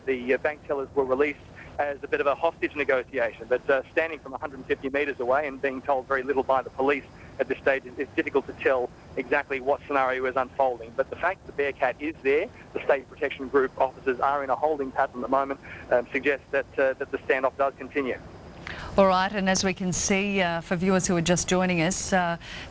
the bank tellers were released as a bit of a hostage negotiation, but standing from 150 metres away and being told very little by the police at this stage, it's difficult to tell exactly what scenario is unfolding. But the fact the Bearcat is there, the State Protection Group officers are in a holding pattern at the moment, suggests that the standoff does continue. All right, and as we can see, for viewers who are just joining us,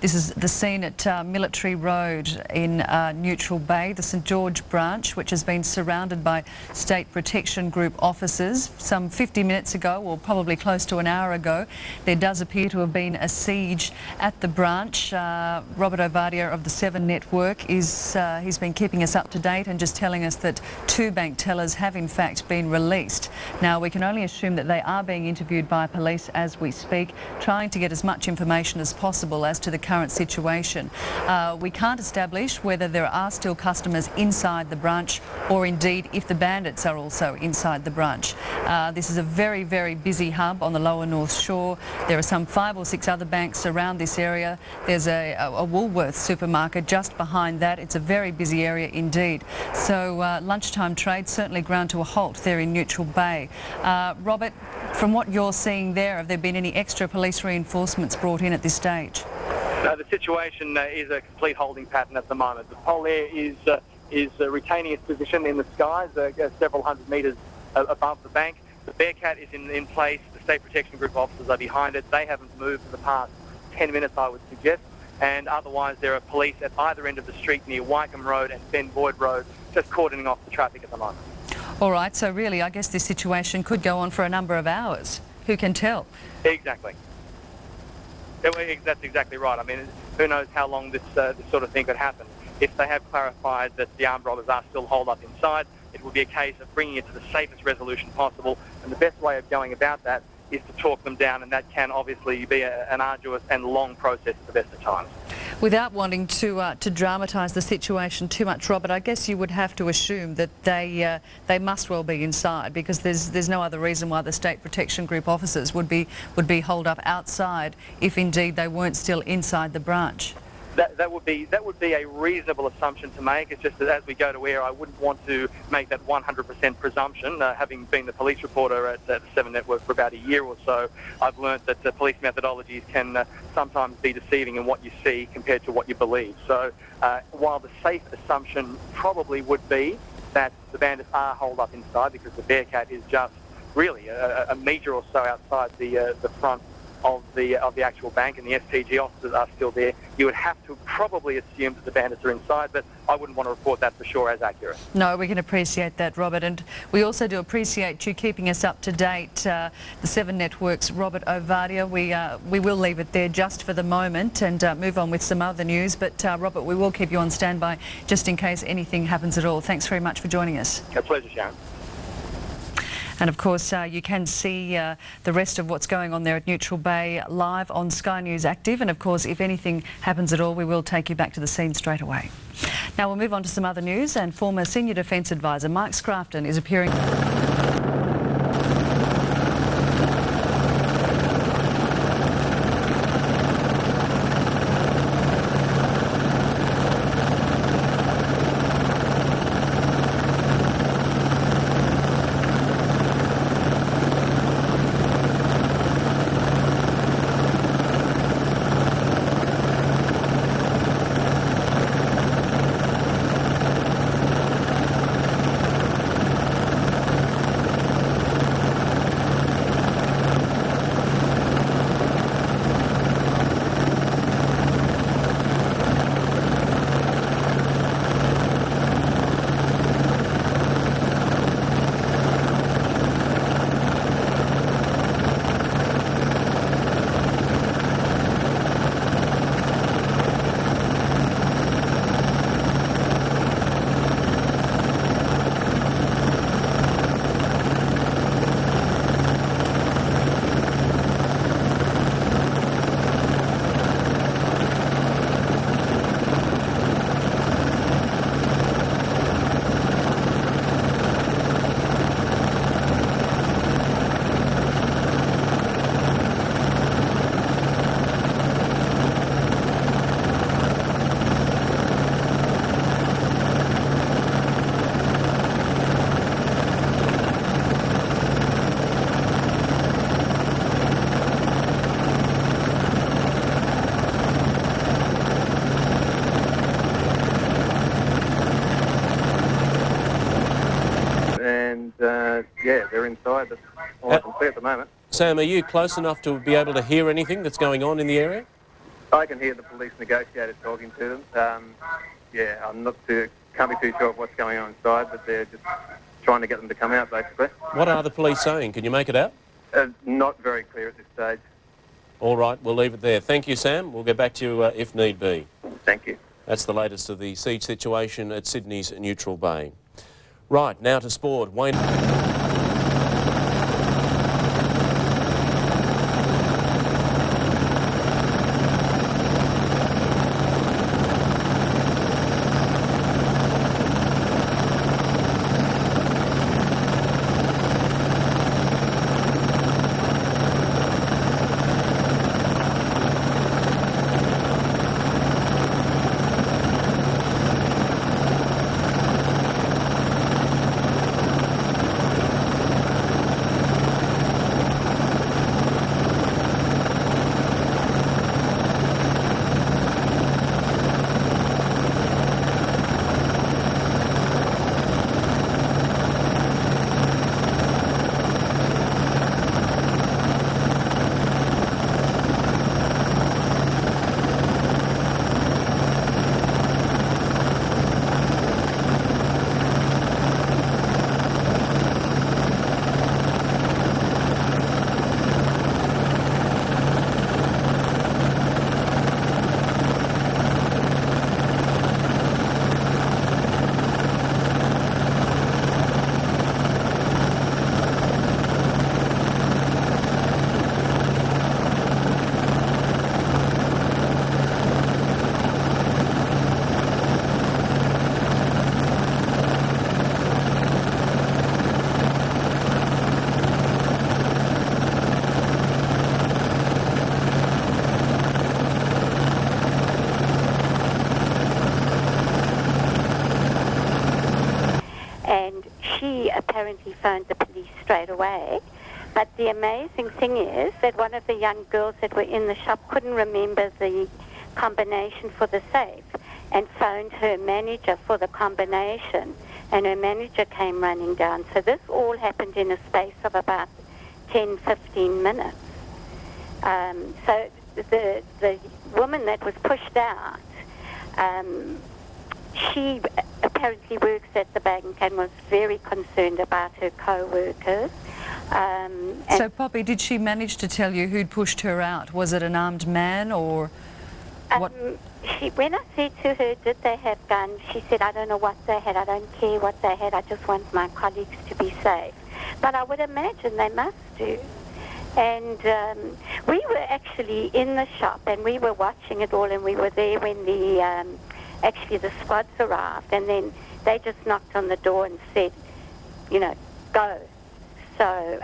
this is the scene at Military Road in Neutral Bay, the St George branch, which has been surrounded by State Protection Group officers. Some 50 minutes ago, or probably close to an hour ago, there does appear to have been a siege at the branch. Robert Ovadia of the 7 Network he's been keeping us up to date and just telling us that 2 bank tellers have in fact been released. Now, we can only assume that they are being interviewed by police as we speak, trying to get as much information as possible as to the current situation. We can't establish whether there are still customers inside the branch or indeed if the bandits are also inside the branch. This is a very, very busy hub on the lower North Shore. There are some 5 or 6 other banks around this area. There's a Woolworths supermarket just behind that. It's a very busy area indeed. So lunchtime trade certainly ground to a halt there in Neutral Bay. Robert, from what you're seeing there, have there been any extra police reinforcements brought in at this stage? No, the situation is a complete holding pattern at the moment. The Pole Air is retaining its position in the skies, several hundred metres above the bank. The Bearcat is in place. The State Protection Group officers are behind it. They haven't moved for the past 10 minutes, I would suggest. And otherwise, there are police at either end of the street near Wycombe Road and Ben Boyd Road, just cordoning off the traffic at the moment. All right, so really, I guess this situation could go on for a number of hours. Who can tell? Exactly. That's exactly right. I mean, who knows how long this sort of thing could happen. If they have clarified that the armed robbers are still holed up inside, it will be a case of bringing it to the safest resolution possible. And the best way of going about that is to talk them down, and that can obviously be an arduous and long process at the best of times. Without wanting to dramatise the situation too much, Robert, I guess you would have to assume that they must well be inside, because there's no other reason why the State Protection Group officers would be holed up outside if indeed they weren't still inside the branch. That would be a reasonable assumption to make. It's just that as we go to air, I wouldn't want to make that 100% presumption. Having been the police reporter at the 7 Network for about a year or so, I've learnt that police methodologies can sometimes be deceiving in what you see compared to what you believe. So while the safe assumption probably would be that the bandits are holed up inside, because the Bearcat is just really a metre or so outside the front of the actual bank, and the SPG officers are still there, you would have to probably assume that the bandits are inside, but I wouldn't want to report that for sure as accurate. No, we can appreciate that, Robert, and we also do appreciate you keeping us up to date. The 7 Network's Robert Ovadia. We will leave it there just for the moment and move on with some other news, but Robert, we will keep you on standby just in case anything happens at all. Thanks very much for joining us. A pleasure, Sharon. And of course, you can see the rest of what's going on there at Neutral Bay live on Sky News Active. And of course, if anything happens at all, we will take you back to the scene straight away. Now we'll move on to some other news, and former Senior Defence Advisor Mike Scrafton is appearing... and yeah, they're inside. That's all I can see at the moment. Sam, are you close enough to be able to hear anything that's going on in the area? I can hear the police negotiators talking to them. Yeah, can't be too sure of what's going on inside, but they're just trying to get them to come out, basically. What are the police saying? Can you make it out? Not very clear at this stage. All right, we'll leave it there. Thank you, Sam. We'll get back to you if need be. Thank you. That's the latest of the siege situation at Sydney's Neutral Bay. Right, now to sport. Wayne... Apparently phoned the police straight away. But the amazing thing is that one of the young girls that were in the shop couldn't remember the combination for the safe and phoned her manager for the combination, and her manager came running down. So this all happened in a space of about 10-15 minutes. So the woman that was pushed out, she apparently works at the bank and was very concerned about her co-workers. So, Poppy, did she manage to tell you who'd pushed her out? Was it an armed man or what? When I said to her, did they have guns, she said, I don't know what they had, I don't care what they had, I just want my colleagues to be safe. But I would imagine they must do. And we were actually in the shop and we were watching it all, and we were there when the squads arrived, and then they just knocked on the door and said, go. So,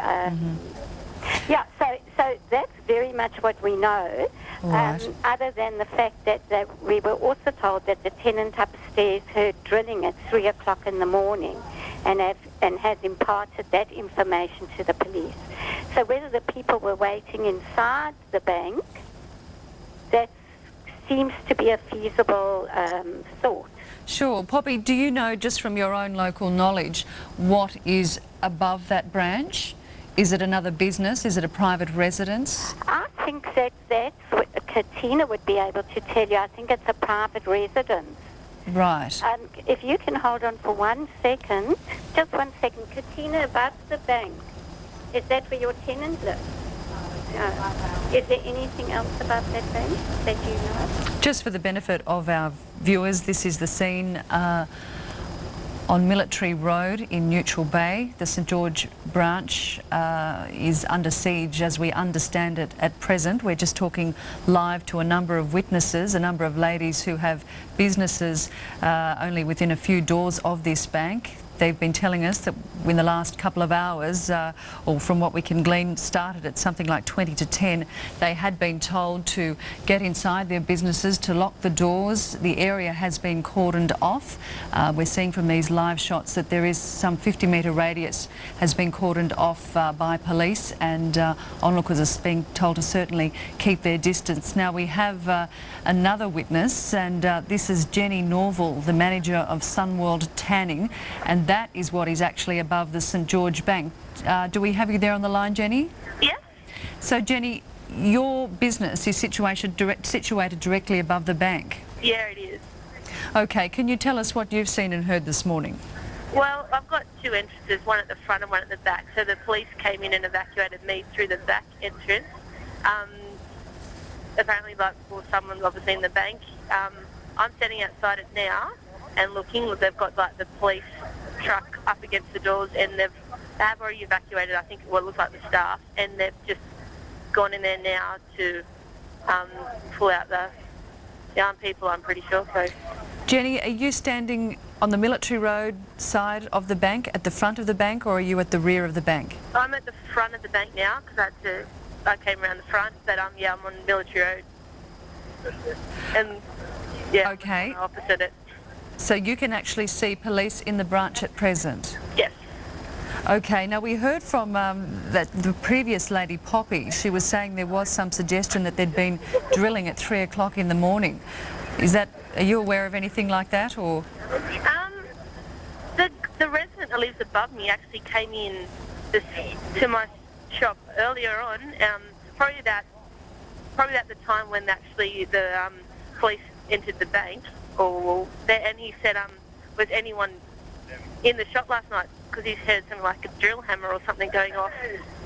yeah, so that's very much what we know, Right. Other than the fact that we were also told that the tenant upstairs heard drilling at 3 o'clock in the morning and has imparted that information to the police. So whether the people were waiting inside the bank, that seems to be a feasible thought. Sure. Poppy, do you know, just from your own local knowledge, what is above that branch? Is it another business? Is it a private residence? I think that's what Katina would be able to tell you. I think it's a private residence. Right. If you can hold on for 1 second, just 1 second. Katina, above the bank, is that where your tenant lives? Is there anything else about that bank that you know? Just for the benefit of our viewers, this is the scene on Military Road in Neutral Bay. The St George branch is under siege as we understand it at present. We're just talking live to a number of witnesses, a number of ladies who have businesses only within a few doors of this bank. They've been telling us that in the last couple of hours, or from what we can glean, started at something like 20 to 10, they had been told to get inside their businesses, to lock the doors. The area has been cordoned off. We're seeing from these live shots that there is some 50-metre radius has been cordoned off by police, and onlookers are being told to certainly keep their distance. Now we have another witness, and this is Jenny Norval, the manager of Sunworld Tanning, and and that is what is actually above the St George Bank. Do we have you there on the line, Jenny? Yes. So, Jenny, your business is situated directly above the bank. Yeah, it is. Okay, can you tell us what you've seen and heard this morning? Well, I've got two entrances, one at the front and one at the back. So the police came in and evacuated me through the back entrance. Apparently, someone's obviously in the bank. I'm standing outside it now and looking. They've got the police truck up against the doors, and they have already evacuated, I think, what looks like the staff, and they've just gone in there now to pull out the armed people, I'm pretty sure. So, Jenny, are you standing on the Military Road side of the bank, at the front of the bank, or are you at the rear of the bank? I'm at the front of the bank now because I came around the front, but I'm on Military Road. And yeah, okay. I'm opposite it. So you can actually see police in the branch at present? Yes. Okay, now we heard from the previous lady, Poppy. She was saying there was some suggestion that there'd been drilling at 3 o'clock in the morning. Are you aware of anything like that, or? The resident that lives above me actually came in to my shop earlier on, probably about the time when actually the police entered the bank, and he said, was anyone in the shop last night? Because he heard something like a drill hammer or something going off,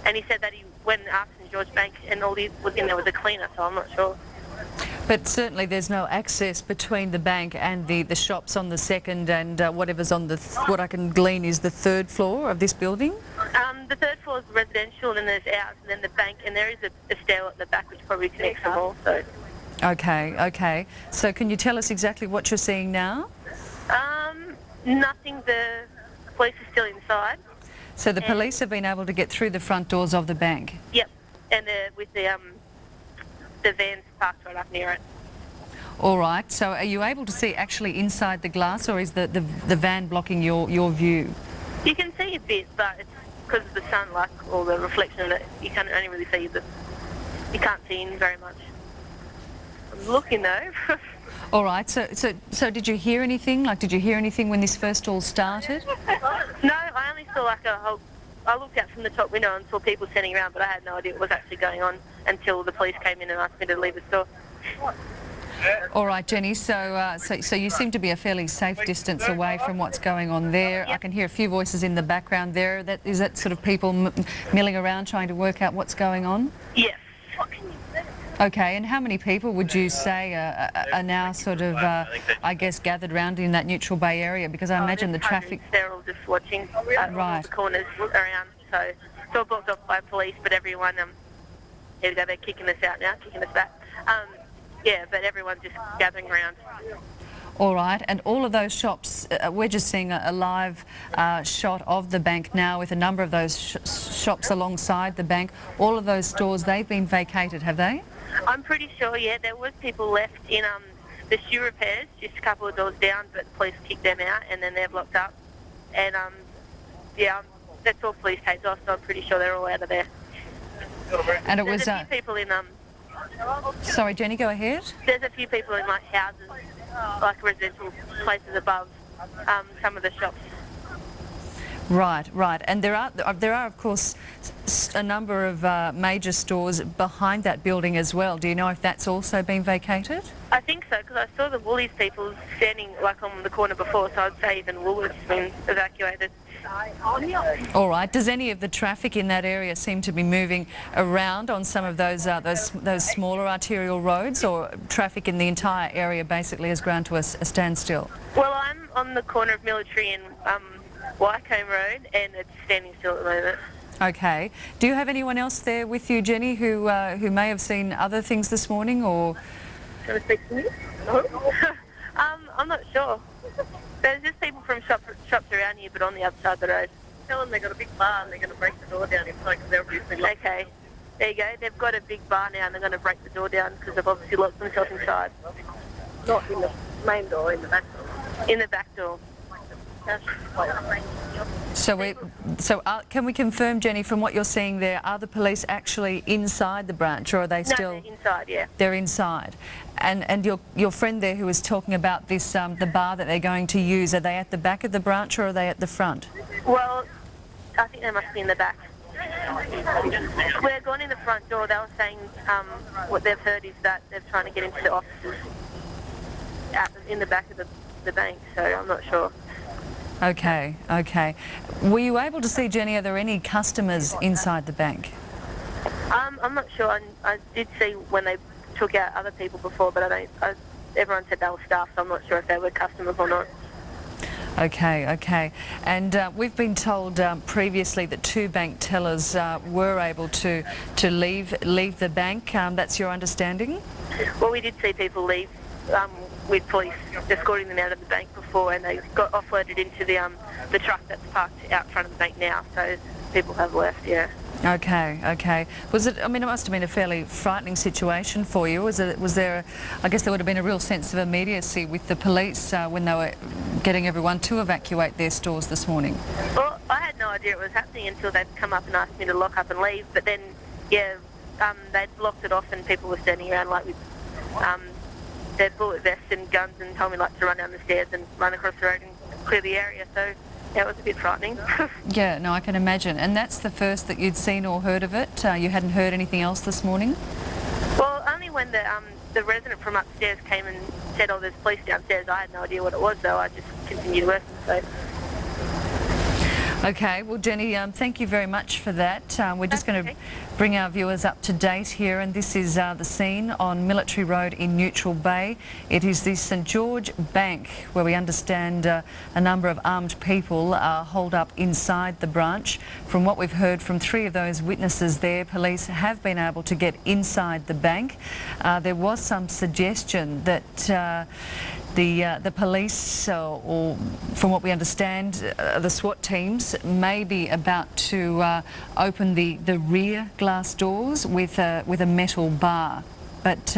and he said that he went and asked St George Bank, and all he was in there was a cleaner, so I'm not sure. But certainly there's no access between the bank and the shops on the second and whatever's on what I can glean is the third floor of this building? The third floor is residential, and then there's ours, and then the bank, and there is a stairwell at the back which probably connects them all. So. Okay. So can you tell us exactly what you're seeing now? Nothing. The police are still inside. So the police have been able to get through the front doors of the bank? Yep, and with the vans parked right up near it. All right, so are you able to see actually inside the glass, or is the van blocking your view? You can see a bit, but it's because of the sun, or the reflection of it, you can only really see you can't see in very much. I'm looking though. All right, so did you hear anything? Did you hear anything when this first all started? No, I only saw I looked out from the top window and saw people standing around, but I had no idea what was actually going on until the police came in and asked me to leave the store. All right, Jenny, so you seem to be a fairly safe distance away from what's going on there. Yep. I can hear a few voices in the background there. Is that sort of people milling around trying to work out what's going on? Yes. Okay, and how many people would you say are now sort of, I guess, gathered round in that Neutral Bay area? Because I imagine the traffic... They're all just watching all the corners around, so it's all blocked off by police, but everyone, here we go, they're kicking us out now, kicking us back. Yeah, but everyone's just gathering around. All right, and all of those shops, we're just seeing a live shot of the bank now with a number of those shops alongside the bank. All of those stores, they've been vacated, have they? I'm pretty sure, yeah. There was people left in the shoe repairs, just a couple of doors down, but the police kicked them out, and then they've locked up. And, yeah, that's all police taped off, so I'm pretty sure they're all out of there. And it was... There's a few people in... Sorry, Jenny, go ahead. There's a few people in, houses, residential places above some of the shops. Right. And there are of course a number of major stores behind that building as well. Do you know if that's also been vacated? I think so, because I saw the Woolies people standing on the corner before, so I'd say even Woolworths has been evacuated. All right. Does any of the traffic in that area seem to be moving around on some of those smaller arterial roads, or traffic in the entire area basically has ground to a standstill? Well, I'm on the corner of Military and Wycombe Road, and it's standing still at the moment. Okay. Do you have anyone else there with you, Jenny, who may have seen other things this morning, or? Do you want to speak to me? No. I'm not sure. There's just people from shops around here, but on the other side of the road. Tell them they've got a big bar and they're going to break the door down inside because they're obviously locked. Okay. There you go. They've got a big bar now and they're going to break the door down because they've obviously locked themselves inside. Not in the main door, in the back door. In the back door. Can we confirm, Jenny, from what you're seeing there, are the police actually inside the branch, or are they still? No, they're inside, yeah. They're inside. And your friend there who was talking about this, the bar that they're going to use, are they at the back of the branch or are they at the front? Well, I think they must be in the back. We're going in the front door. They were saying what they've heard is that they're trying to get into the offices in the back of the bank, so I'm not sure. Okay. Were you able to see, Jenny, are there any customers inside the bank? I'm not sure. I did see when they took out other people before, but everyone said they were staff, so I'm not sure if they were customers or not. Okay. And we've been told previously that 2 bank tellers were able to leave the bank. That's your understanding? Well, we did see people leave with police escorting them out of the bank before, and they got offloaded into the truck that's parked out front of the bank now. So people have left, yeah. Okay. Was it? I mean, it must have been a fairly frightening situation for you. Was there? I guess there would have been a real sense of immediacy with the police when they were getting everyone to evacuate their stores this morning. Well, I had no idea it was happening until they'd come up and asked me to lock up and leave. But then, yeah, they'd blocked it off, and people were standing around like with their bullet vests and guns, and told me like to run down the stairs and run across the road and clear the area. So. Yeah, it was a bit frightening. Yeah, no, I can imagine. And that's the first that you'd seen or heard of it? You hadn't heard anything else this morning? Well, only when the resident from upstairs came and said, oh, there's police downstairs. I had no idea what it was, though. I just continued working, so... Okay, well, Jenny, thank you very much for that. We're just going to bring our viewers up to date here, and this is the scene on Military Road in Neutral Bay. It is the St George Bank, where we understand a number of armed people are holed up inside the branch. From what we've heard from 3 of those witnesses there, police have been able to get inside the bank. There was some suggestion that the police, or from what we understand, the SWAT teams may be about to open the rear glass doors with a metal bar, but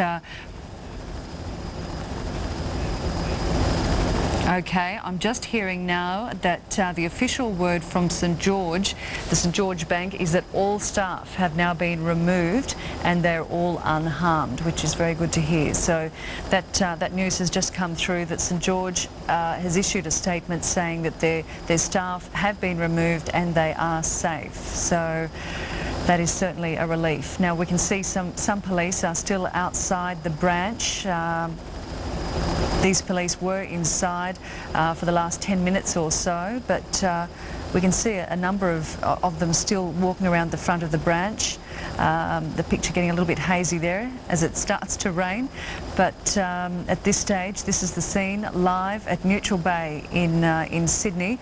okay, I'm just hearing now that the official word from the St George Bank, is that all staff have now been removed and they're all unharmed, which is very good to hear. So that news has just come through that St George has issued a statement saying that their staff have been removed and they are safe. So that is certainly a relief. Now we can see some police are still outside the branch. These police were inside for the last 10 minutes or so, but we can see a number of them still walking around the front of the branch. The picture getting a little bit hazy there as it starts to rain, but at this stage, this is the scene live at Neutral Bay in Sydney,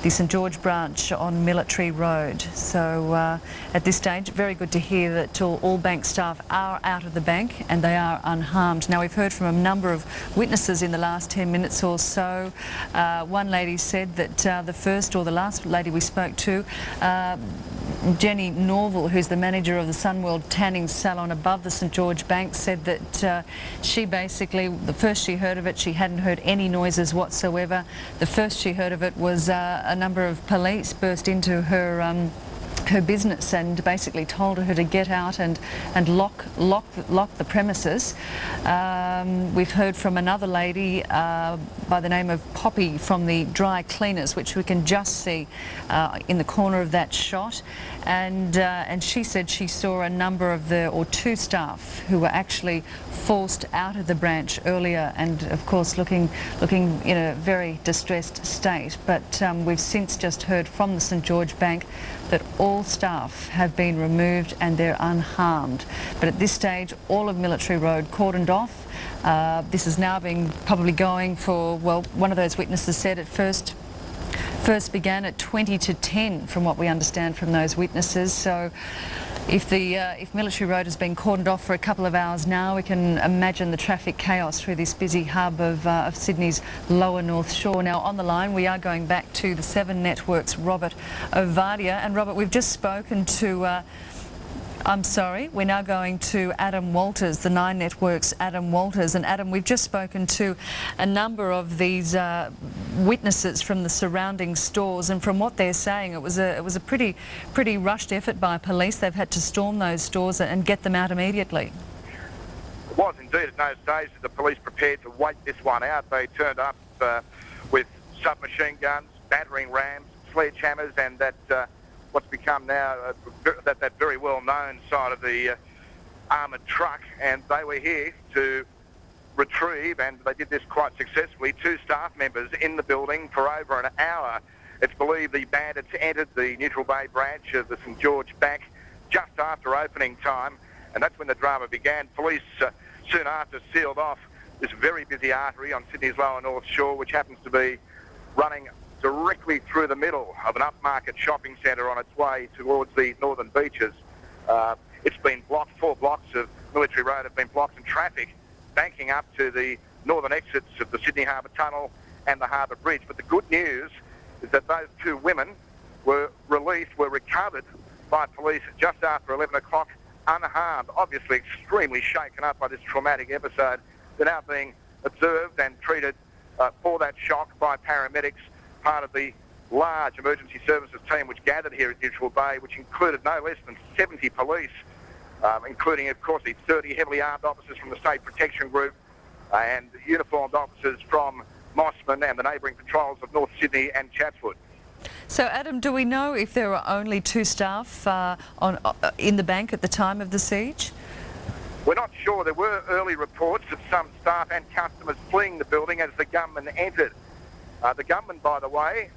the St George branch on Military Road. So at this stage, very good to hear that all bank staff are out of the bank and they are unharmed. Now, we've heard from a number of witnesses in the last 10 minutes or so. One lady said that the last lady we spoke to, Jenny Norval, who's the manager of the Sunworld Tanning Salon above the St George Bank, said that she basically, the first she heard of it, she hadn't heard any noises whatsoever. The first she heard of it was a number of police burst into her business and basically told her to get out and lock the premises. We've heard from another lady by the name of Poppy from the dry cleaners, which we can just see in the corner of that shot, and she said she saw a number of 2 staff who were actually forced out of the branch earlier, and of course looking in a very distressed state. But we've since just heard from the St George Bank that all staff have been removed and they're unharmed. But at this stage, all of Military Road cordoned off. This is now probably going for, well, one of those witnesses said it first began at 20 to 10 from what we understand from those witnesses. So if Military Road has been cordoned off for a couple of hours now, we can imagine the traffic chaos through this busy hub of Sydney's lower North Shore. Now on the line we are going back to the 7 Network's Robert Ovadia. And Robert, we've just spoken to I'm sorry, we're now going to Adam Walters, the Nine Network's Adam Walters. And Adam, we've just spoken to a number of these witnesses from the surrounding stores, and from what they're saying, it was a pretty rushed effort by police. They've had to storm those stores and get them out immediately. It was indeed. At no stage did the police prepared to wait this one out. They turned up with submachine guns, battering rams, sledgehammers, and that what's become now that very well-known side of the armoured truck, and they were here to retrieve, and they did this quite successfully, 2 staff members in the building for over an hour. It's believed the bandits entered the Neutral Bay branch of the St George Bank just after opening time, and that's when the drama began. Police soon after sealed off this very busy artery on Sydney's lower North Shore, which happens to be running directly through the middle of an upmarket shopping centre on its way towards the northern beaches. It's been blocked. 4 blocks of Military Road have been blocked, and traffic banking up to the northern exits of the Sydney Harbour Tunnel and the Harbour Bridge. But the good news is that those 2 women were released, were recovered by police just after 11 o'clock, unharmed, obviously extremely shaken up by this traumatic episode. They're now being observed and treated for that shock by paramedics, part of the large emergency services team which gathered here at Neutral Bay, which included no less than 70 police, including, of course, the 30 heavily armed officers from the State Protection Group and uniformed officers from Mossman and the neighbouring patrols of North Sydney and Chatswood. So, Adam, do we know if there were only 2 staff in the bank at the time of the siege? We're not sure. There were early reports of some staff and customers fleeing the building as the gunmen entered. The gunmen, by the way,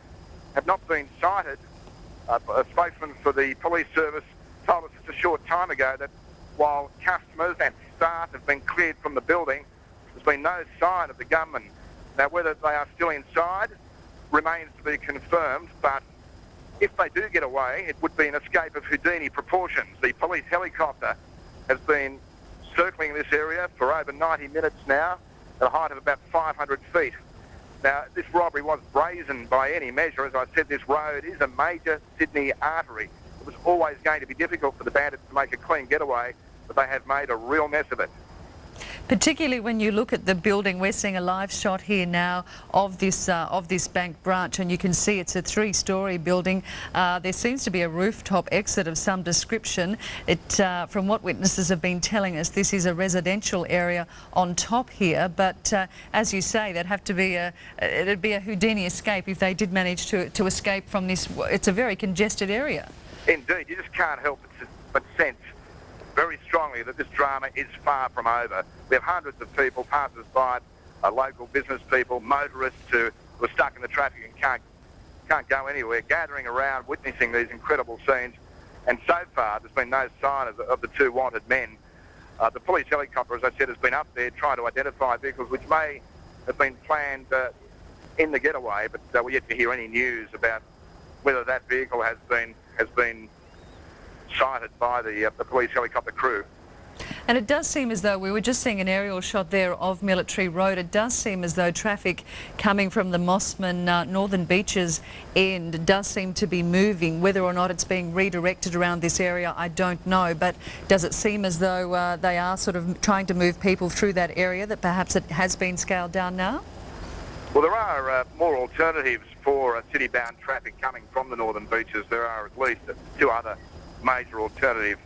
have not been sighted. A spokesman for the police service told us just a short time ago that while customers and staff have been cleared from the building, there's been no sign of the gunmen. Now, whether they are still inside remains to be confirmed, but if they do get away, it would be an escape of Houdini proportions. The police helicopter has been circling this area for over 90 minutes now at a height of about 500 feet. Now, this robbery was brazen by any measure. As I said, this road is a major Sydney artery. It was always going to be difficult for the bandits to make a clean getaway, but they have made a real mess of it. Particularly when you look at the building, we're seeing a live shot here now of this bank branch, and you can see it's a 3-storey building. There seems to be a rooftop exit of some description. From what witnesses have been telling us, this is a residential area on top here. But as you say, it'd be a Houdini escape if they did manage to escape from this. It's a very congested area. Indeed, you just can't help but sense very strongly that this drama is far from over. We have hundreds of people, passers-by, local business people, motorists who are stuck in the traffic and can't go anywhere, gathering around, witnessing these incredible scenes. And so far, there's been no sign of the 2 wanted men. The police helicopter, as I said, has been up there trying to identify vehicles which may have been planned in the getaway, but we're yet to hear any news about whether that vehicle has been sighted by the police helicopter crew. And it does seem as though, we were just seeing an aerial shot there of Military Road, it does seem as though traffic coming from the Mossman Northern Beaches end does seem to be moving. Whether or not it's being redirected around this area, I don't know, but does it seem as though they are sort of trying to move people through that area, that perhaps it has been scaled down now? Well, there are more alternatives for city-bound traffic coming from the Northern Beaches. There are at least 2 other major alternative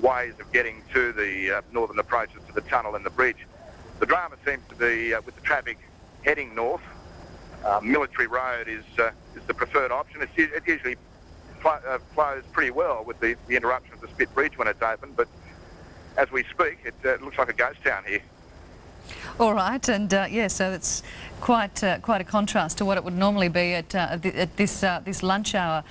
ways of getting to the northern approaches to the tunnel and the bridge. The drama seems to be with the traffic heading north. Military Road is the preferred option. It usually flows pretty well with the interruption of the Spit Bridge when it's open, but as we speak, it looks like a ghost town here. All right, and so it's quite a contrast to what it would normally be at this lunch hour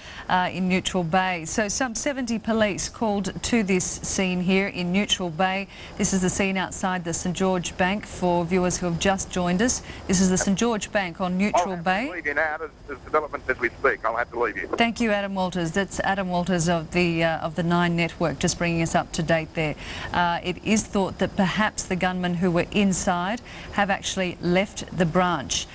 in Neutral Bay. So some 70 police called to this scene here in Neutral Bay. This is the scene outside the St George Bank for viewers who have just joined us. This is the St George Bank on Neutral Bay. I'll have to leave you now. There's developments as we speak. I'll have to leave you. Thank you, Adam Walters. That's Adam Walters of the Nine Network, just bringing us up to date there. It is thought that perhaps the gunmen who were inside inside have actually left the branch.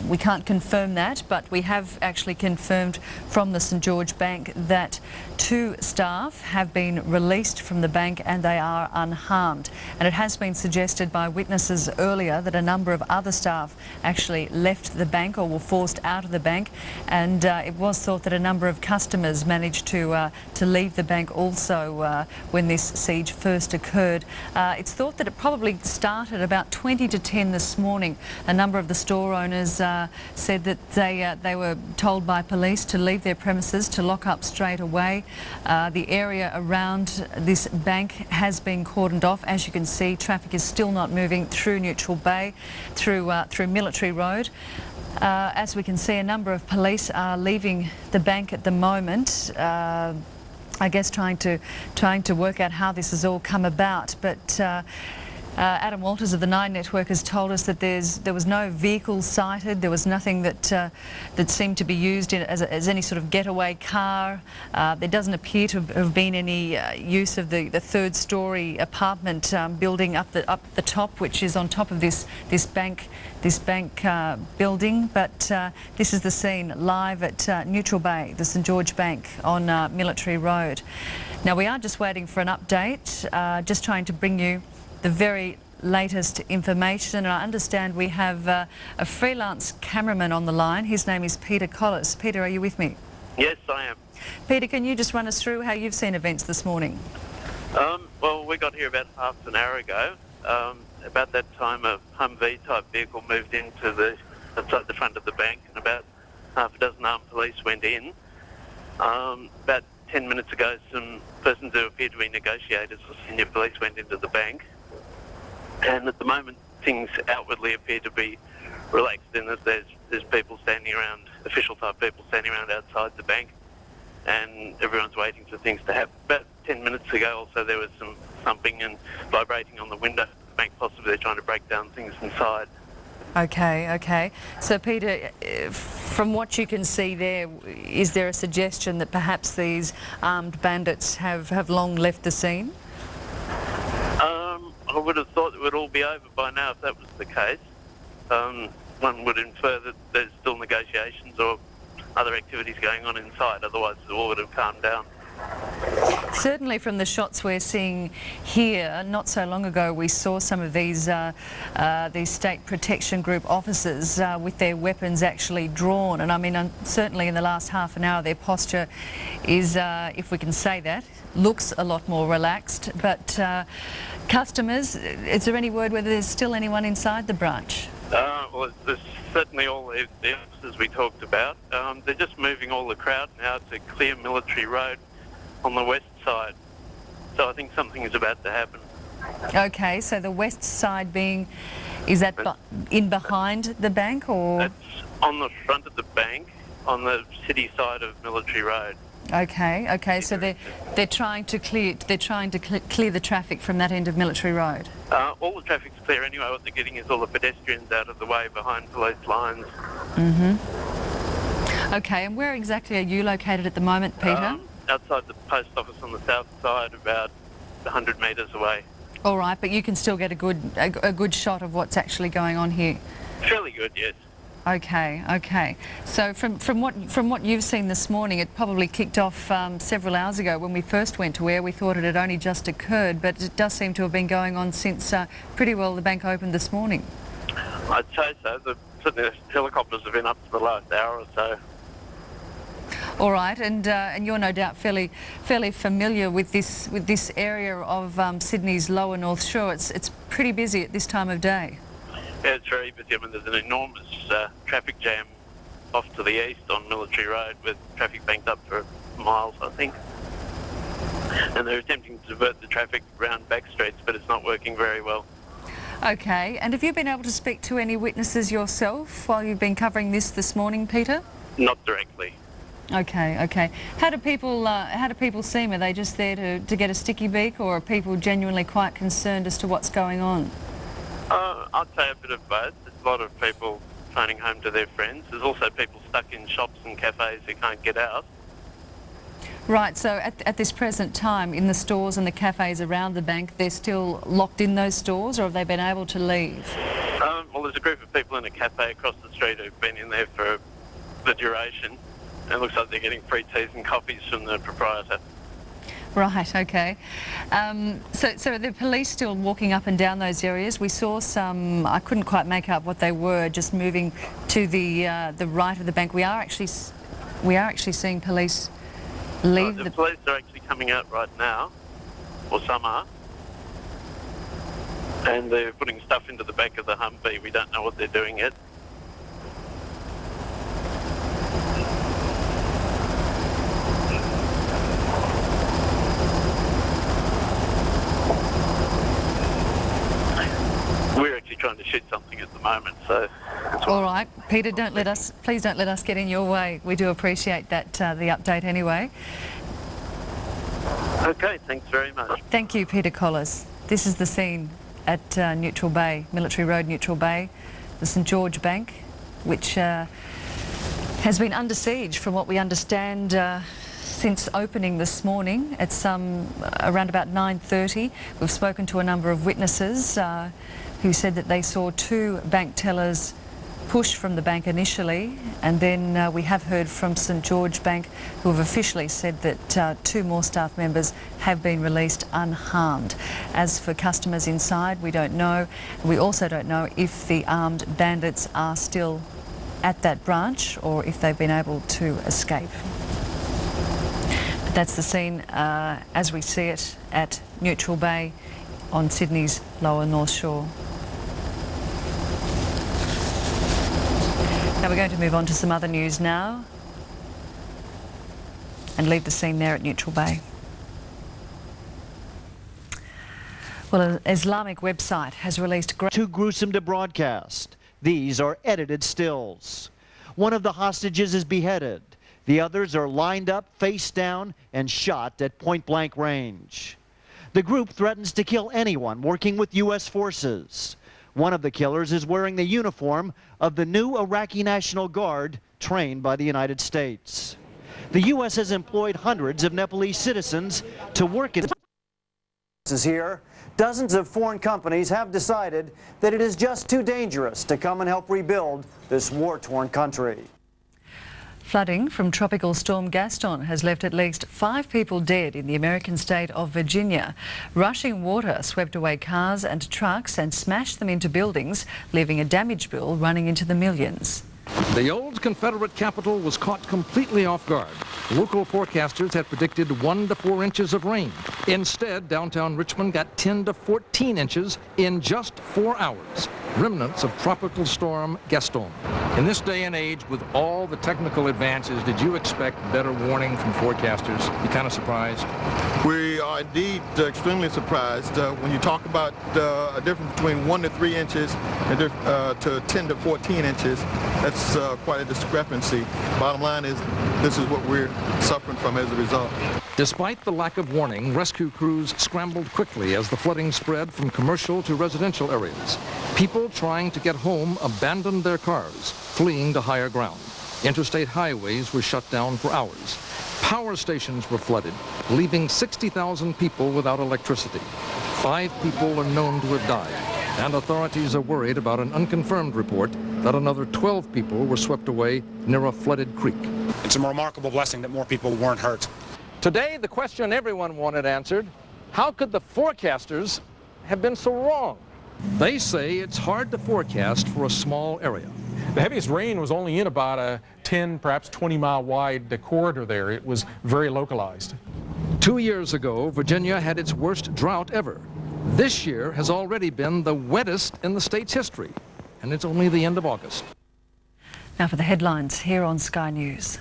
We can't confirm that, but we have actually confirmed from the St George Bank that 2 staff have been released from the bank and they are unharmed. And it has been suggested by witnesses earlier that a number of other staff actually left the bank or were forced out of the bank, and it was thought that a number of customers managed to leave the bank also when this siege first occurred. It's thought that it probably started about 20 to 10 this morning. A number of the store owners said that they were told by police to leave their premises, to lock up straight away. The area around this bank has been cordoned off. As you can see, traffic is still not moving through Neutral Bay, through Military Road. As we can see, a number of police are leaving the bank at the moment. I guess trying to work out how this has all come about, but Adam Walters of the 9 Network has told us that there was no vehicle sighted. There was nothing that seemed to be used as any sort of getaway car. There doesn't appear to have been any use of the 3rd-storey apartment building up the top, which is on top of this bank building. But this is the scene live at Neutral Bay, the St George Bank on Military Road. Now we are just waiting for an update, just trying to bring you the very latest information, and I understand we have a freelance cameraman on the line. His name is Peter Collis. Peter, are you with me? Yes, I am. Peter, can you just run us through how you've seen events this morning? Well, we got here about half an hour ago. About that time, a Humvee type vehicle moved into outside the front of the bank, and about half a dozen armed police went in. About 10 minutes ago, some persons who appeared to be negotiators or senior police went into the bank. And at the moment, things outwardly appear to be relaxed in that there's people standing around, official type people standing around outside the bank, and everyone's waiting for things to happen. About 10 minutes ago also, there was some thumping and vibrating on the window of the bank, possibly they're trying to break down things inside. Okay. So Peter, from what you can see there, is there a suggestion that perhaps these armed bandits have long left the scene? I would have thought it would all be over by now if that was the case. One would infer that there's still negotiations or other activities going on inside, otherwise it all would have calmed down. Certainly from the shots we're seeing here, not so long ago we saw some of these State Protection Group officers with their weapons actually drawn, and I mean certainly in the last half an hour their posture is, if we can say that, looks a lot more relaxed. But customers, is there any word whether there's still anyone inside the branch? Well, there's certainly all the officers we talked about. They're just moving all the crowd now to clear Military Road on the west side. So I think something is about to happen. Okay, so the west side being, is that in behind the bank, or? That's on the front of the bank, on the city side of Military Road. Okay. So they're trying to clear the traffic from that end of Military Road. All the traffic's clear anyway. What they're getting is all the pedestrians out of the way behind police lines. Okay, and where exactly are you located at the moment, Peter? Outside the post office on the south side, about 100 metres away. All right, but you can still get a good shot of what's actually going on here. Fairly good, yes. Okay. So from what you've seen this morning, it probably kicked off several hours ago when we first went to air. We thought it had only just occurred, but it does seem to have been going on since pretty well the bank opened this morning. I'd say so. Certainly the helicopters have been up for the last hour or so. All right, and you're no doubt fairly familiar with this area of Sydney's lower North Shore. It's pretty busy at this time of day. Yeah, it's very busy. I mean, there's an enormous traffic jam off to the east on Military Road with traffic banked up for miles, I think. And they're attempting to divert the traffic around back streets, but it's not working very well. Okay, and have you been able to speak to any witnesses yourself while you've been covering this morning, Peter? Not directly. Okay. How do people seem? Are they just there to get a sticky beak, or are people genuinely quite concerned as to what's going on? I'd say a bit of both. There's a lot of people phoning home to their friends. There's also people stuck in shops and cafes who can't get out. Right, so at this present time, in the stores and the cafes around the bank, they're still locked in those stores, or have they been able to leave? Well, there's a group of people in a cafe across the street who've been in there for the duration. And it looks like they're getting free teas and coffees from the proprietor. Right, okay. So are the police still walking up and down those areas? We saw some, I couldn't quite make out what they were, just moving to the right of the bank. We are actually seeing police leave. The police are actually coming out right now, or some are, and they're putting stuff into the back of the Humvee. We don't know what they're doing yet. We're actually trying to shoot something at the moment, so that's all right, Peter, please don't let us get in your way. We do appreciate that, the update anyway. Okay, thanks very much. Thank you, Peter Collis. This is the scene at Neutral Bay, Military Road, Neutral Bay, the St George Bank, which has been under siege, from what we understand, since opening this morning. It's around about 9:30. We've spoken to a number of witnesses who said that they saw 2 bank tellers push from the bank initially, and then we have heard from St George Bank, who have officially said that 2 more staff members have been released unharmed. As for customers inside, we don't know. We also don't know if the armed bandits are still at that branch or if they've been able to escape. But that's the scene as we see it at Neutral Bay on Sydney's lower North Shore. Now we're going to move on to some other news now and leave the scene there at Neutral Bay. Well, an Islamic website has released... Too gruesome to broadcast. These are edited stills. One of the hostages is beheaded. The others are lined up, face down, and shot at point-blank range. The group threatens to kill anyone working with U.S. forces. One of the killers is wearing the uniform of the new Iraqi National Guard trained by the United States. The U.S. has employed hundreds of Nepalese citizens to work in... Here, dozens of foreign companies have decided that it is just too dangerous to come and help rebuild this war-torn country. Flooding from Tropical Storm Gaston has left at least 5 people dead in the American state of Virginia. Rushing water swept away cars and trucks and smashed them into buildings, leaving a damage bill running into the millions. The old Confederate capital was caught completely off guard. Local forecasters had predicted 1 to 4 inches of rain. Instead, downtown Richmond got 10 to 14 inches in just 4 hours. Remnants of Tropical Storm Gaston. In this day and age, with all the technical advances, did you expect better warning from forecasters? You kind of surprised? We are indeed extremely surprised. When you talk about a difference between 1 to 3 inches and to 10 to 14 inches, that's quite a discrepancy. Bottom line is, this is what we're suffering from as a result. Despite the lack of warning, rescue crews scrambled quickly as the flooding spread from commercial to residential areas. People trying to get home abandoned their cars, fleeing to higher ground. Interstate highways were shut down for hours. Power stations were flooded, leaving 60,000 people without electricity. 5 people are known to have died, and authorities are worried about an unconfirmed report that another 12 people were swept away near a flooded creek. It's a remarkable blessing that more people weren't hurt. Today, the question everyone wanted answered, how could the forecasters have been so wrong? They say it's hard to forecast for a small area. The heaviest rain was only in about a 10, perhaps 20-mile wide corridor there. It was very localized. 2 years ago, Virginia had its worst drought ever. This year has already been the wettest in the state's history, and it's only the end of August. Now for the headlines here on Sky News.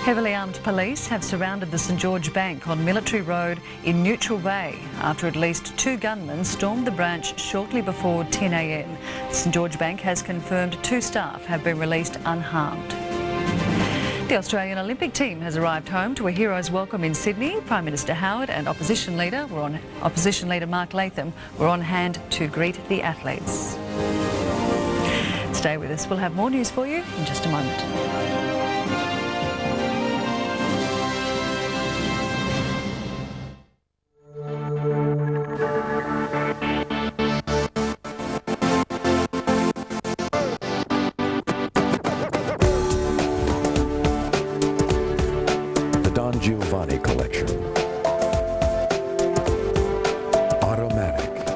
Heavily armed police have surrounded the St George Bank on Military Road in Neutral Bay after at least 2 gunmen stormed the branch shortly before 10 a.m. The St George Bank has confirmed 2 staff have been released unharmed. The Australian Olympic team has arrived home to a hero's welcome in Sydney. Prime Minister Howard and Opposition Leader Mark Latham were on hand to greet the athletes. Stay with us. We'll have more news for you in just a moment. Giovanni collection. Automatic.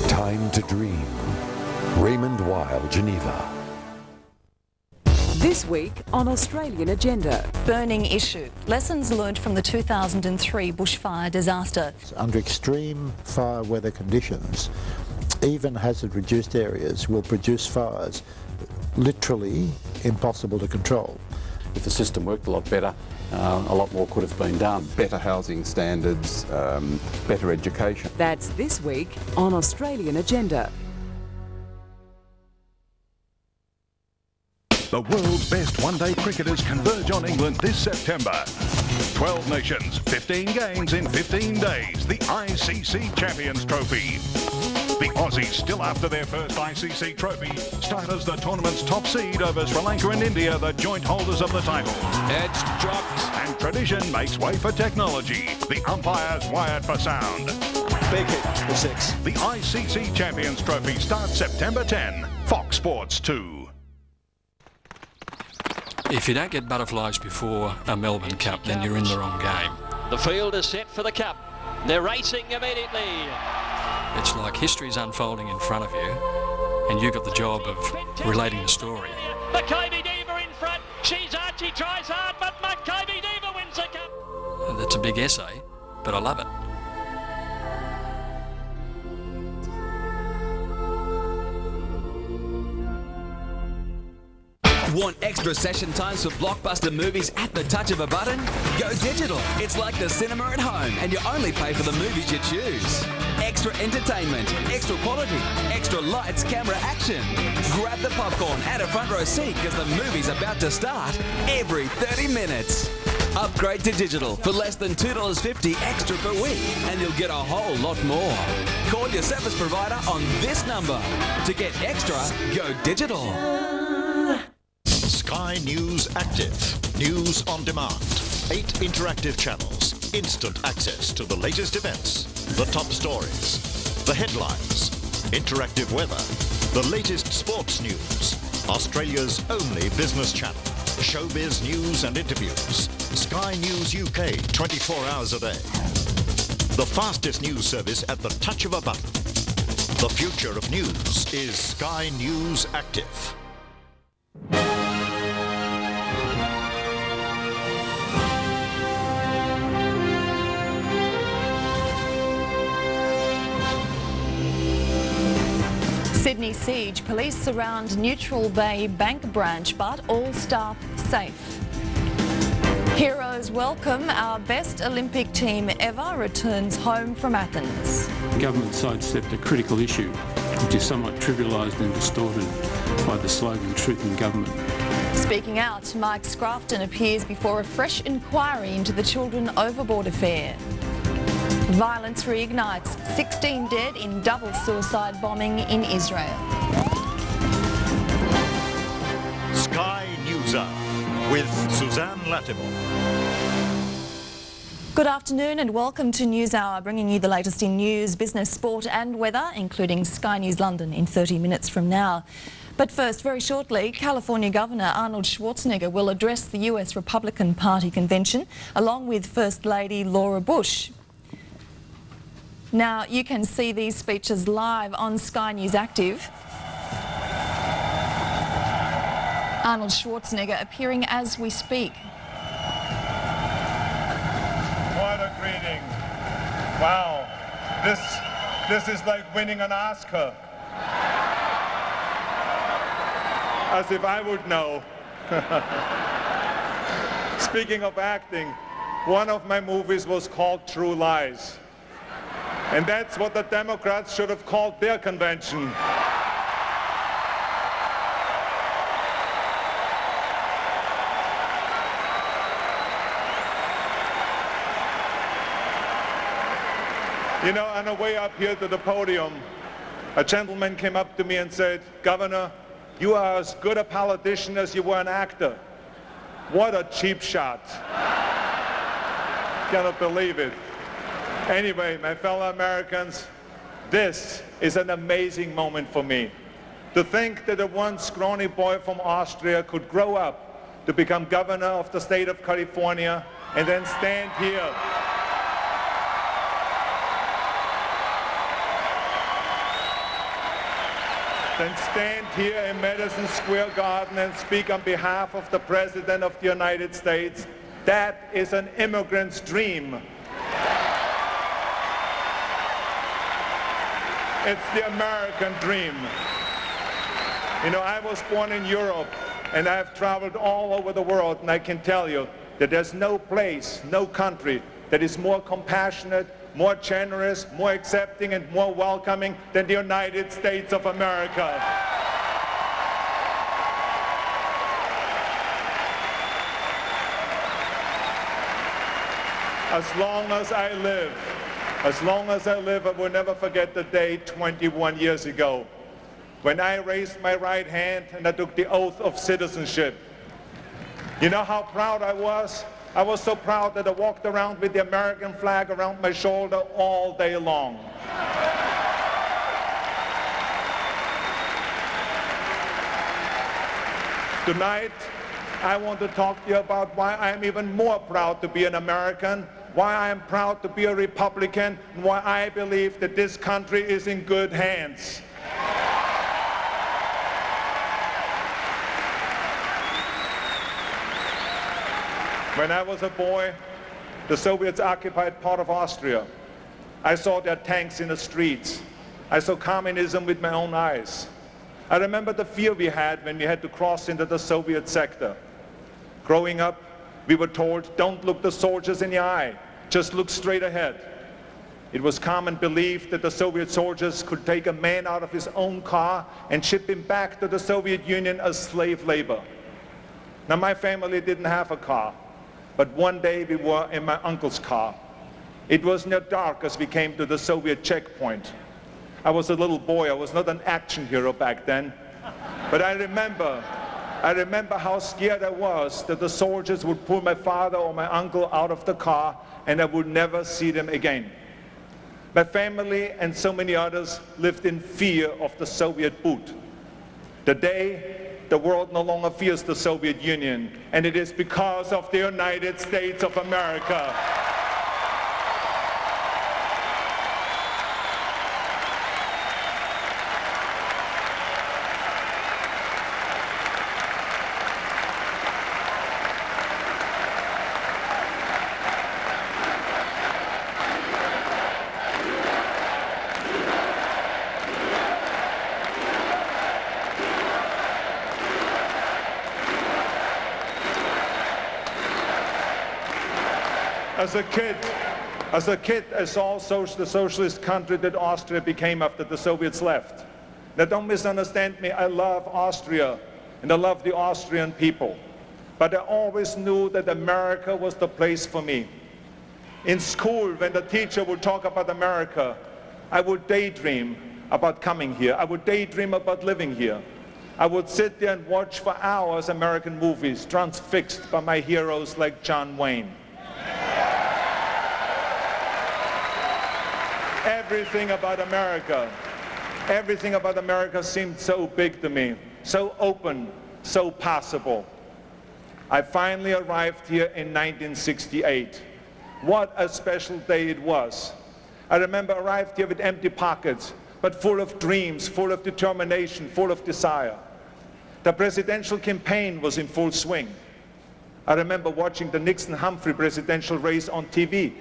Time to Dream. Raymond Weil, Geneva. This week on Australian Agenda. Burning issue. Lessons learned from the 2003 bushfire disaster. Under extreme fire weather conditions, even hazard-reduced areas will produce fires literally impossible to control. If the system worked a lot better, a lot more could have been done. Better housing standards, better education. That's this week on Australian Agenda. The world's best one-day cricketers converge on England this September. 12 nations, 15 games in 15 days. The ICC Champions Trophy. The Aussies, still after their first ICC trophy, start as the tournament's top seed over Sri Lanka and India, the joint holders of the title. Edge dropped. And tradition makes way for technology. The umpires wired for sound. Big hit for 6. The ICC Champions Trophy starts September 10. Fox Sports 2. If you don't get butterflies before a Melbourne Cup, then you're in the wrong game. The field is set for the Cup. They're racing immediately. It's like history's unfolding in front of you, and you've got the job of relating the story. Maccabi Diva in front. She's Archie tries hard, but Maccabi Diva wins the Cup. That's a big essay, but I love it. Want extra session times for blockbuster movies at the touch of a button? Go digital. It's like the cinema at home, and you only pay for the movies you choose. Extra entertainment, extra quality, extra lights, camera, action. Grab the popcorn and a front row seat because the movie's about to start every 30 minutes. Upgrade to digital for less than $2.50 extra per week, and you'll get a whole lot more. Call your service provider on this number. To get extra, go digital. Sky News Active. News on demand. 8 interactive channels. Instant access to the latest events, the top stories, the headlines, interactive weather, the latest sports news. Australia's only business channel. Showbiz news and interviews. Sky News UK, 24 hours a day. The fastest news service at the touch of a button. The future of news is Sky News Active. Sydney siege. Police surround Neutral Bay Bank branch, but all staff safe. Heroes welcome. Our best Olympic team ever returns home from Athens. The government sidestepped a critical issue, which is somewhat trivialised and distorted by the slogan Truth in Government. Speaking out, Mike Scrafton appears before a fresh inquiry into the Children Overboard affair. Violence reignites. 16 dead in double suicide bombing in Israel. Sky News Hour with Suzanne Latimer. Good afternoon and welcome to News Hour, bringing you the latest in news, business, sport and weather, including Sky News London in 30 minutes from now. But first, very shortly, California Governor Arnold Schwarzenegger will address the US Republican Party convention along with First Lady Laura Bush. Now, you can see these speeches live on Sky News Active. Arnold Schwarzenegger appearing as we speak. What a greeting. Wow. This is like winning an Oscar. As if I would know. Speaking of acting, one of my movies was called True Lies. And that's what the Democrats should have called their convention. You know, on the way up here to the podium, a gentleman came up to me and said, "Governor, you are as good a politician as you were an actor." What a cheap shot. Cannot believe it. Anyway, my fellow Americans, this is an amazing moment for me. To think that a once scrawny boy from Austria could grow up to become governor of the state of California and then stand here in Madison Square Garden and speak on behalf of the President of the United States, that is an immigrant's dream. It's the American dream. You know, I was born in Europe, and I've traveled all over the world, and I can tell you that there's no place, no country that is more compassionate, more generous, more accepting, and more welcoming than the United States of America. As long as I live, I will never forget the day 21 years ago when I raised my right hand and I took the oath of citizenship. You know how proud I was? I was so proud that I walked around with the American flag around my shoulder all day long. Tonight, I want to talk to you about why I'm even more proud to be an American, why I'm proud to be a Republican, and why I believe that this country is in good hands. When I was a boy, the Soviets occupied part of Austria. I saw their tanks in the streets. I saw communism with my own eyes. I remember the fear we had when we had to cross into the Soviet sector. Growing up, we were told, don't look the soldiers in the eye, just look straight ahead. It was common belief that the Soviet soldiers could take a man out of his own car and ship him back to the Soviet Union as slave labor. Now, my family didn't have a car, but one day we were in my uncle's car. It was near dark as we came to the Soviet checkpoint. I was a little boy, I was not an action hero back then, but I remember how scared I was that the soldiers would pull my father or my uncle out of the car and I would never see them again. My family and so many others lived in fear of the Soviet boot. Today, the world no longer fears the Soviet Union, and it is because of the United States of America. As a kid, I saw the socialist country that Austria became after the Soviets left. Now, don't misunderstand me. I love Austria, and I love the Austrian people. But I always knew that America was the place for me. In school, when the teacher would talk about America, I would daydream about coming here. I would daydream about living here. I would sit there and watch for hours American movies, transfixed by my heroes like John Wayne. Everything about America seemed so big to me, so open, so possible. I finally arrived here in 1968. What a special day it was. I remember I arrived here with empty pockets, but full of dreams, full of determination, full of desire. The presidential campaign was in full swing. I remember watching the Nixon-Humphrey presidential race on TV.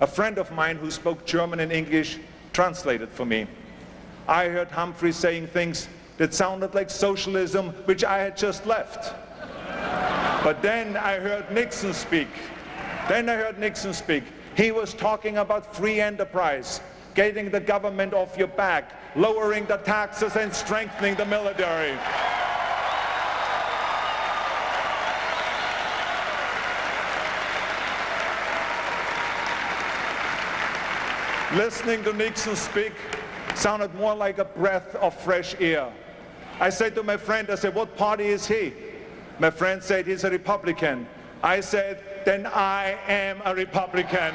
A friend of mine who spoke German and English translated for me. I heard Humphrey saying things that sounded like socialism, which I had just left. But then I heard Nixon speak. He was talking about free enterprise, getting the government off your back, lowering the taxes and strengthening the military. Listening to Nixon speak sounded more like a breath of fresh air. I said to my friend, what party is he? My friend said, he's a Republican. I said, then I am a Republican.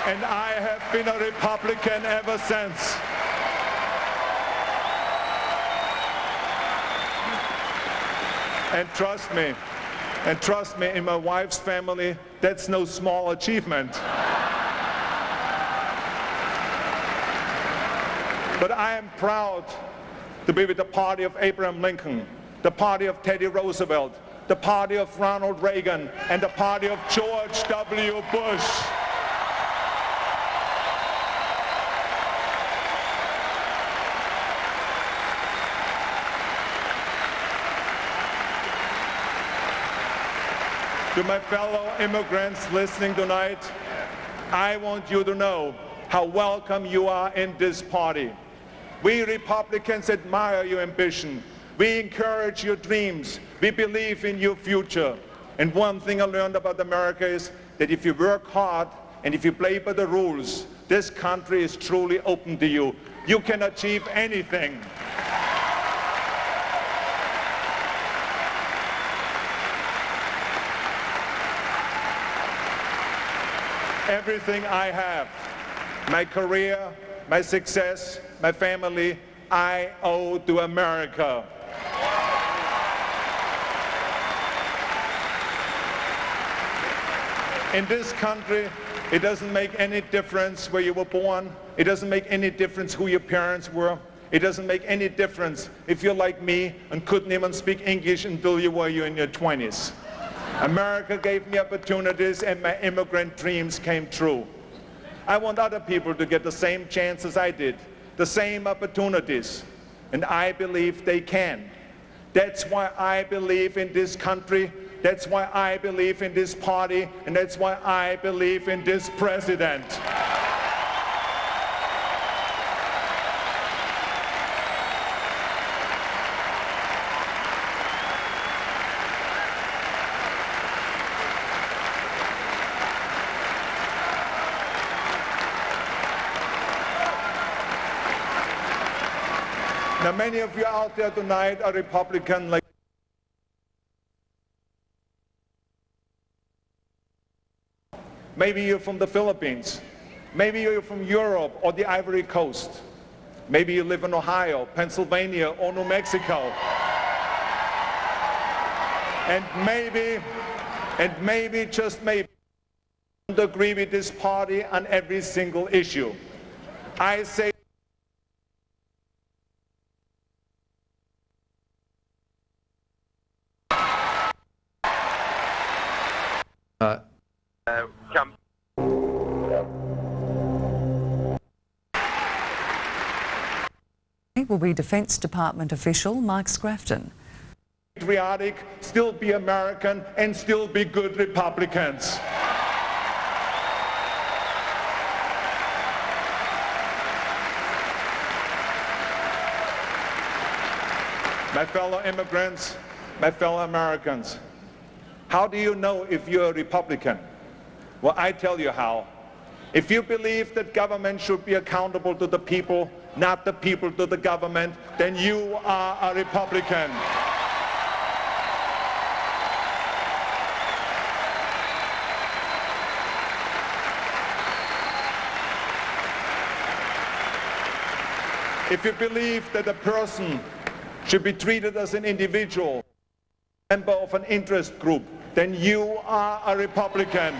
And I have been a Republican ever since. And trust me, in my wife's family, that's no small achievement. But I am proud to be with the party of Abraham Lincoln, the party of Teddy Roosevelt, the party of Ronald Reagan, and the party of George W. Bush. To my fellow immigrants listening tonight, I want you to know how welcome you are in this party. We Republicans admire your ambition. We encourage your dreams. We believe in your future. And one thing I learned about America is that if you work hard and if you play by the rules, this country is truly open to you. You can achieve anything. Everything I have, my career, my success, my family, I owe to America. In this country, it doesn't make any difference where you were born. It doesn't make any difference who your parents were. It doesn't make any difference if you're like me and couldn't even speak English until you were in your 20s. America gave me opportunities and my immigrant dreams came true. I want other people to get the same chances I did, the same opportunities, and I believe they can. That's why I believe in this country, that's why I believe in this party, and that's why I believe in this president. Now, many of you out there tonight are Republican like maybe you're from the Philippines, maybe you're from Europe or the Ivory Coast, maybe you live in Ohio, Pennsylvania, or New Mexico. And maybe, just maybe, you don't agree with this party on every single issue. I say will be Defence Department official Mark Scrafton. Patriotic, still be American, and still be good Republicans. My fellow immigrants, my fellow Americans, how do you know if you're a Republican? Well, I tell you how. If you believe that government should be accountable to the people, not the people to the government, then you are a Republican. If you believe that a person should be treated as an individual, member of an interest group, then you are a Republican.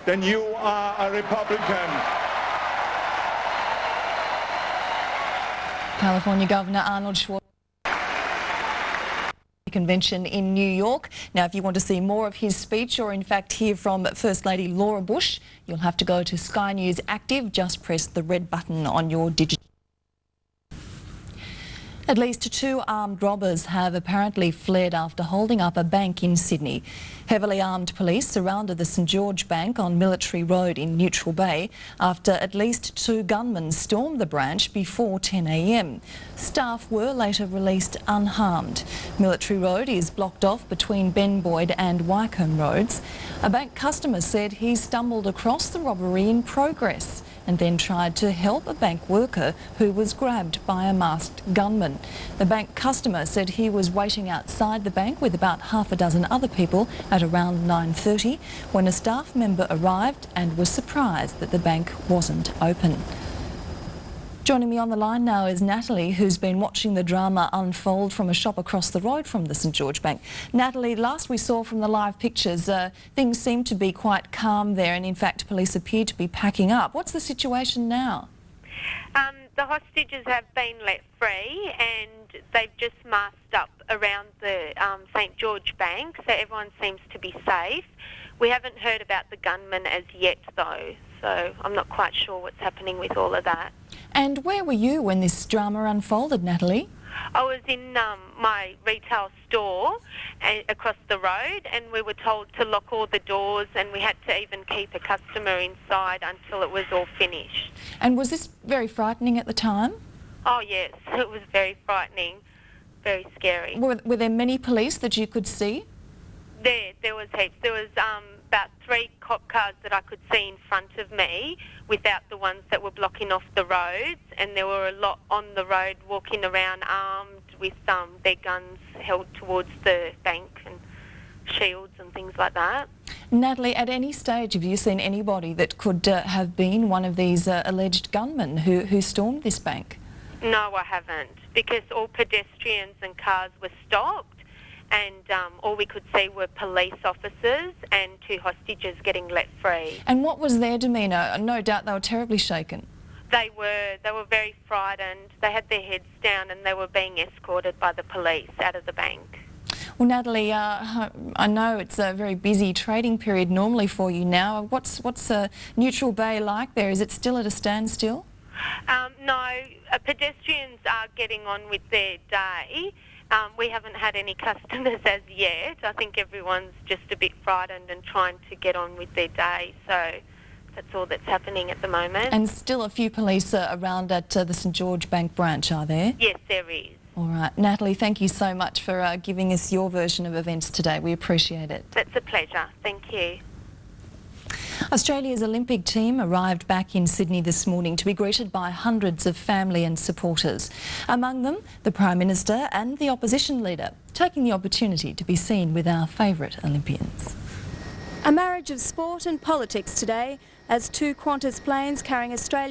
Then you are a Republican. California Governor Arnold Schwarzenegger convention in New York. Now, if you want to see more of his speech or in fact hear from First Lady Laura Bush, you'll have to go to Sky News Active. Just press the red button on your digital. At least 2 armed robbers have apparently fled after holding up a bank in Sydney. Heavily armed police surrounded the St George Bank on Military Road in Neutral Bay after at least 2 gunmen stormed the branch before 10 a.m. Staff were later released unharmed. Military Road is blocked off between Ben Boyd and Wycombe Roads. A bank customer said he stumbled across the robbery in progress. and then tried to help a bank worker who was grabbed by a masked gunman. The bank customer said he was waiting outside the bank with about half a dozen other people at around 9:30 when a staff member arrived and was surprised that the bank wasn't open. Joining me on the line now is Natalie, who's been watching the drama unfold from a shop across the road from the St George Bank. Natalie, last we saw from the live pictures, things seem to be quite calm there, and in fact police appear to be packing up. What's the situation now? The hostages have been let free and they've just masked up around the St George Bank, so everyone seems to be safe. We haven't heard about the gunman as yet though, so I'm not quite sure what's happening with all of that. And where were you when this drama unfolded, Natalie? I was in my retail store across the road, and we were told to lock all the doors, and we had to even keep a customer inside until it was all finished. And was this very frightening at the time? Oh yes, it was very frightening, very scary. Were there many police that you could see? There was heaps. There was about 3 cop cars that I could see in front of me without the ones that were blocking off the roads, and there were a lot on the road walking around armed with their guns held towards the bank and shields and things like that. Natalie, at any stage have you seen anybody that could have been one of these alleged gunmen who stormed this bank? No, I haven't, because all pedestrians and cars were stopped, and all we could see were police officers and 2 hostages getting let free. And what was their demeanour? No doubt they were terribly shaken. They were very frightened. They had their heads down and they were being escorted by the police out of the bank. Well, Natalie, I know it's a very busy trading period normally for you now. What's Neutral Bay like there? Is it still at a standstill? No, pedestrians are getting on with their day. We haven't had any customers as yet. I think everyone's just a bit frightened and trying to get on with their day, so that's all that's happening at the moment. And still a few police around at the St George Bank branch, are there? Yes, there is. All right. Natalie, thank you so much for giving us your version of events today. We appreciate it. That's a pleasure. Thank you. Australia's Olympic team arrived back in Sydney this morning to be greeted by hundreds of family and supporters. Among them, the Prime Minister and the opposition leader, taking the opportunity to be seen with our favourite Olympians. A marriage of sport and politics today as 2 Qantas planes carrying Australia